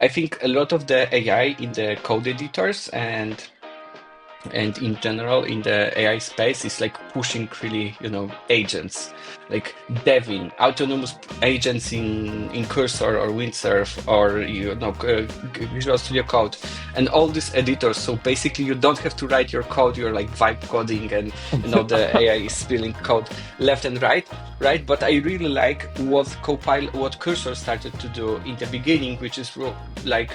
I think a lot of the AI in the code editors and in general in the AI space is like pushing really, agents, like deving autonomous agents in Cursor or Windsurf or Visual Studio Code and all these editors. So basically, you don't have to write your code. You're like vibe coding, and the AI is spilling code left and right, right? But I really like what Cursor started to do in the beginning, which is like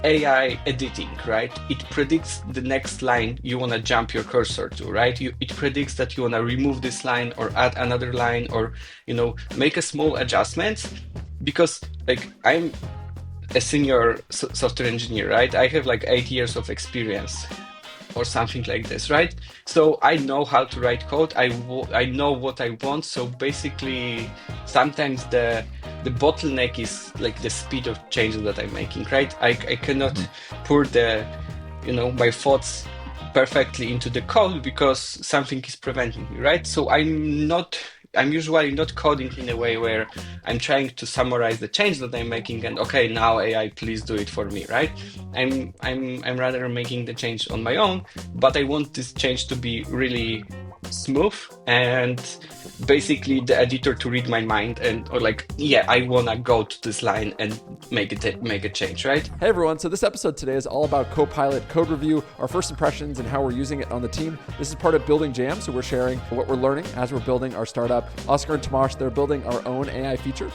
AI editing, right? It predicts the next line you want to jump your cursor to, right? It predicts that you want to remove this line or add another line or, make a small adjustments because like I'm a senior software engineer, right? I have like 8 years of experience or something like this, right? So I know how to write code. I know what I want. So basically, sometimes the bottleneck is like the speed of changes that I'm making, right? I cannot pour my thoughts perfectly into the code because something is preventing me, right? So I'm usually not coding in a way where I'm trying to summarize the change that I'm making and okay, now AI, please do it for me, right? I'm rather making the change on my own, but I want this change to be really smooth and basically the editor to read my mind and or like, yeah, I wanna go to this line and make a change, right? Hey everyone, so this episode today is all about Copilot Code Review, our first impressions and how we're using it on the team. This is part of Building Jam, so we're sharing what we're learning as we're building our startup. Oskar and Tomasz, they're building our own AI feature,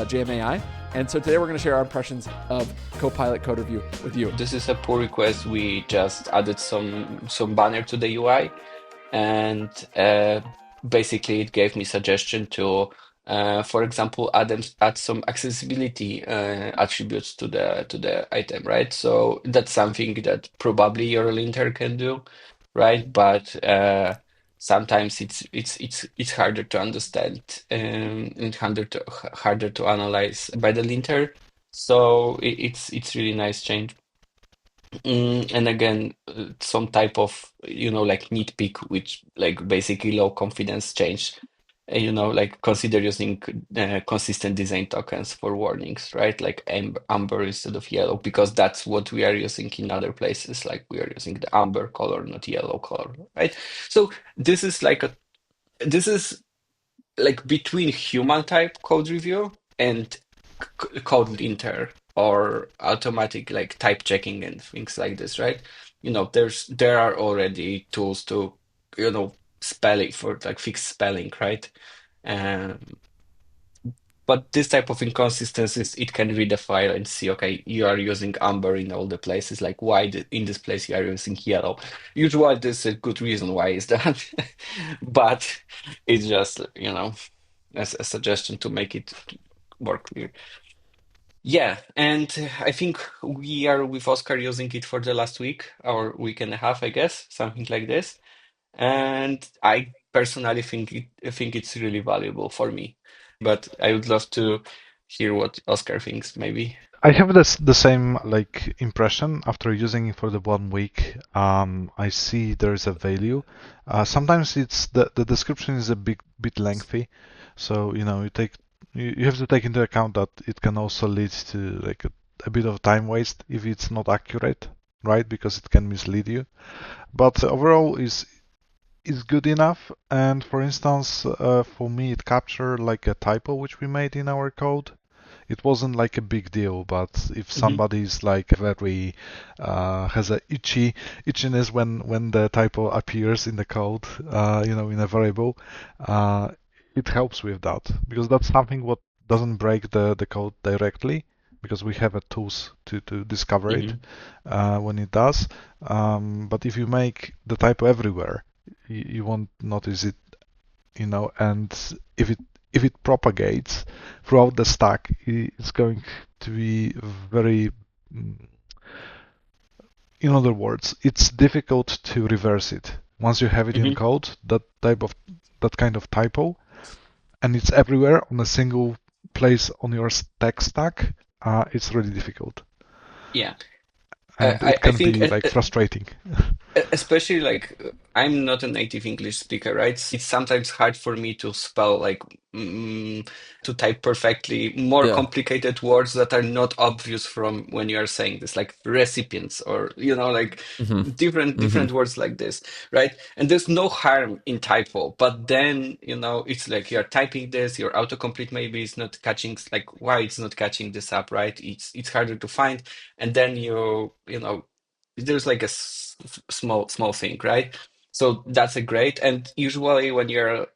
Jam AI. And so today we're going to share our impressions of Copilot Code Review with you. This is a pull request. We just added some banner to the UI, and basically it gave me suggestion to, for example, add some accessibility attributes to the item, right? So that's something that probably your linter can do, right? But sometimes it's harder to understand and harder to analyze by the linter. So it's really nice change. And again, some type of, like nitpick, which like basically low confidence change, like consider using consistent design tokens for warnings, right? Like amber instead of yellow, because that's what we are using in other places. Like we are using the amber color, not yellow color, right? So this is like between human type code review and code linter or automatic like type checking and things like this, right? There are already tools to, spelling for like fix spelling, right? Um, but this type of inconsistencies, it can read the file and see, okay, you are using amber in all the places. Like, why in this place you are using yellow? Usually, there's a good reason why is that, but it's just, as a suggestion to make it more clear. Yeah, and I think we are with Oscar using it for the last week or week and a half, I guess, something like this. And I personally think it's really valuable for me. But I would love to hear what Oscar thinks, maybe. I have the same like impression after using it for the 1 week. I see there is a value. Sometimes it's the description is a bit lengthy, so you have to take into account that it can also lead to like a bit of time waste if it's not accurate, right? Because it can mislead you. But overall is good enough. And for instance, for me, it captured like a typo which we made in our code. It wasn't like a big deal, but if Hmm. somebody's like very has a itchiness when the typo appears in the code, in a variable, uh, it helps with that because that's something what doesn't break the code directly because we have a tools to discover it Hmm. when it does. But if you make the typo everywhere, you won't notice it, and if it propagates throughout the stack, it's going to be very, mm, in other words, it's difficult to reverse it. Once you have it in Hmm. code, that kind of typo, and it's everywhere on a single place on your tech stack, it's really difficult, Yeah, and I, it I can think be like frustrating. Especially like I'm not a native English speaker, right? It's sometimes hard for me to spell like mm, to type perfectly more Yeah. complicated words that are not obvious from when you are saying this, like recipients or like Hmm. different words like this, right? And there's no harm in typo, but then it's like you're typing this, your autocomplete maybe is not catching, like why it's not catching this up, right? It's harder to find, and then there's like a small thing, right? So that's a great. And usually when you're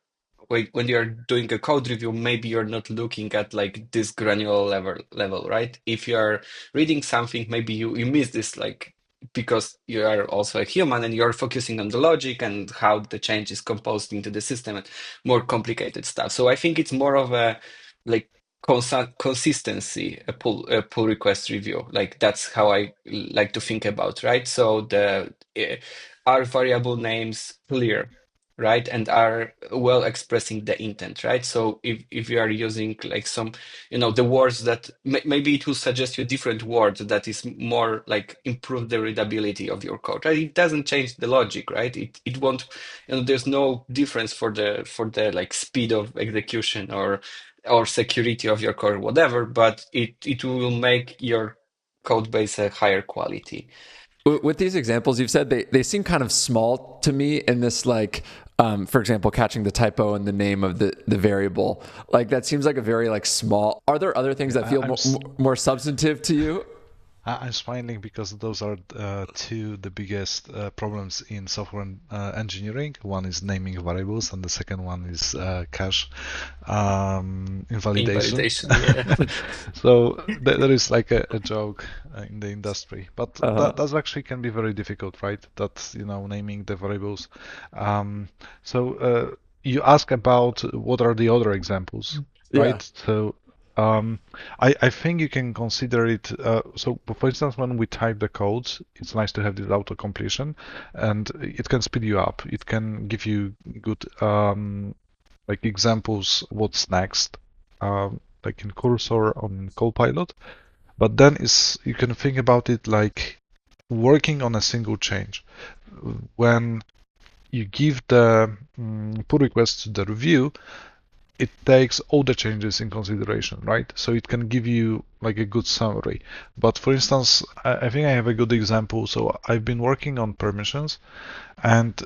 doing a code review, maybe you're not looking at like this granular level, right? If you're reading something, maybe you miss this, like because you are also a human and you're focusing on the logic and how the change is composed into the system and more complicated stuff. So I think it's more of a like consistency, a pull request review. Like that's how I like to think about, right? So are variable names clear, right? And are well expressing the intent, right? So if you are using like some, the words that maybe it will suggest you a different word that is more like improve the readability of your code, right? It doesn't change the logic, right? It won't, there's no difference for the like speed of execution or security of your code, whatever, but it will make your code base a higher quality. With these examples you've said, they seem kind of small to me in this, like, for example, catching the typo in the name of the variable. Like, that seems like a very, like, small. Are there other things Yeah, that feel more substantive to you? I'm smiling because those are two the biggest problems in software engineering. One is naming variables, and the second one is cache invalidation. Invalidation, yeah. So there is like a joke in the industry, but Uh-huh. that actually can be very difficult, right? That's naming the variables. Um, so you ask about what are the other examples, Yeah. right? So I think you can consider it. So, for instance, when we type the codes, it's nice to have this auto completion, and it can speed you up. It can give you good like examples what's next, like in Cursor on Copilot. But then is you can think about it like working on a single change. When you give the pull request to the review, it takes all the changes in consideration, right? So it can give you like a good summary. But for instance, I think I have a good example. So I've been working on permissions, and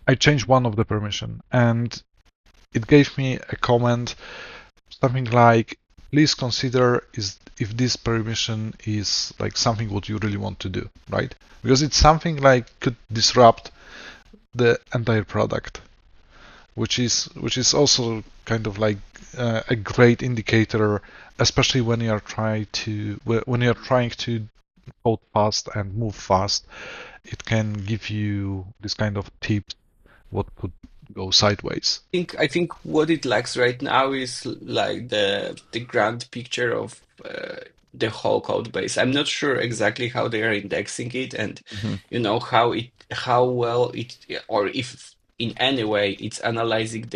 I changed one of the permission, and it gave me a comment, something like, please consider is if this permission is like something what you really want to do, right? Because it's something like could disrupt the entire product, which is also kind of like a great indicator, especially when you're trying to code fast and move fast. It can give you this kind of tips what could go sideways. I think what it lacks right now is like the grand picture of the whole code base. I'm not sure exactly how they are indexing it, and Hmm. how well it, or if in any way it's analyzing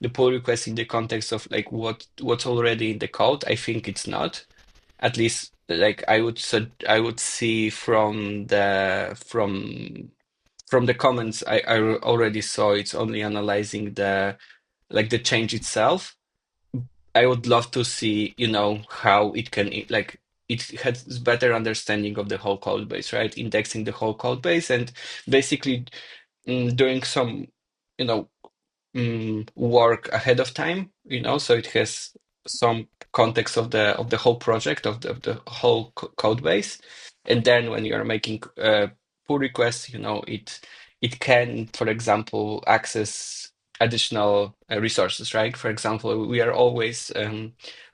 the pull request in the context of like what's already in the code. I think it's not. At least like I would see from the comments I already saw, it's only analyzing the change itself. I would love to see, how it can like it has better understanding of the whole code base, right? Indexing the whole code base and basically doing some, you know, work ahead of time, so it has some context of the whole project of the whole code base, and then when you are making pull requests, it can, for example, access additional resources, right? For example, we are always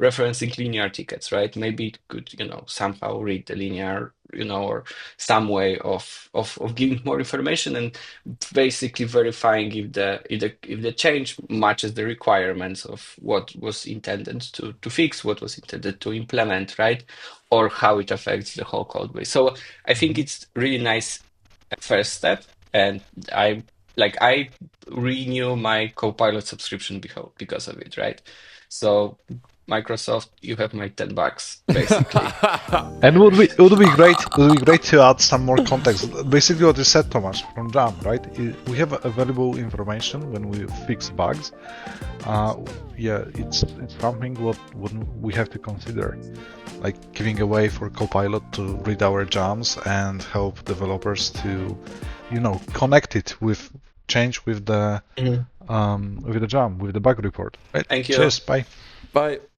referencing linear tickets, right? Maybe it could, somehow read the linear, or some way of giving more information and basically verifying if the change matches the requirements of what was intended to fix, what was intended to implement, right? Or how it affects the whole code base. So I think Mhm. it's really nice first step, and I renew my Copilot subscription because of it, right? So Microsoft, you have my $10, basically. And it would be great to add some more context. Basically, what you said, Tomasz, from Jam, right? We have available information when we fix bugs. Yeah, it's something what we have to consider, like giving a way for Copilot to read our jams and help developers to, connect it with change with the Mhm. with the jam, with the bug report. Right? Thank you. Cheers. Bye. Bye.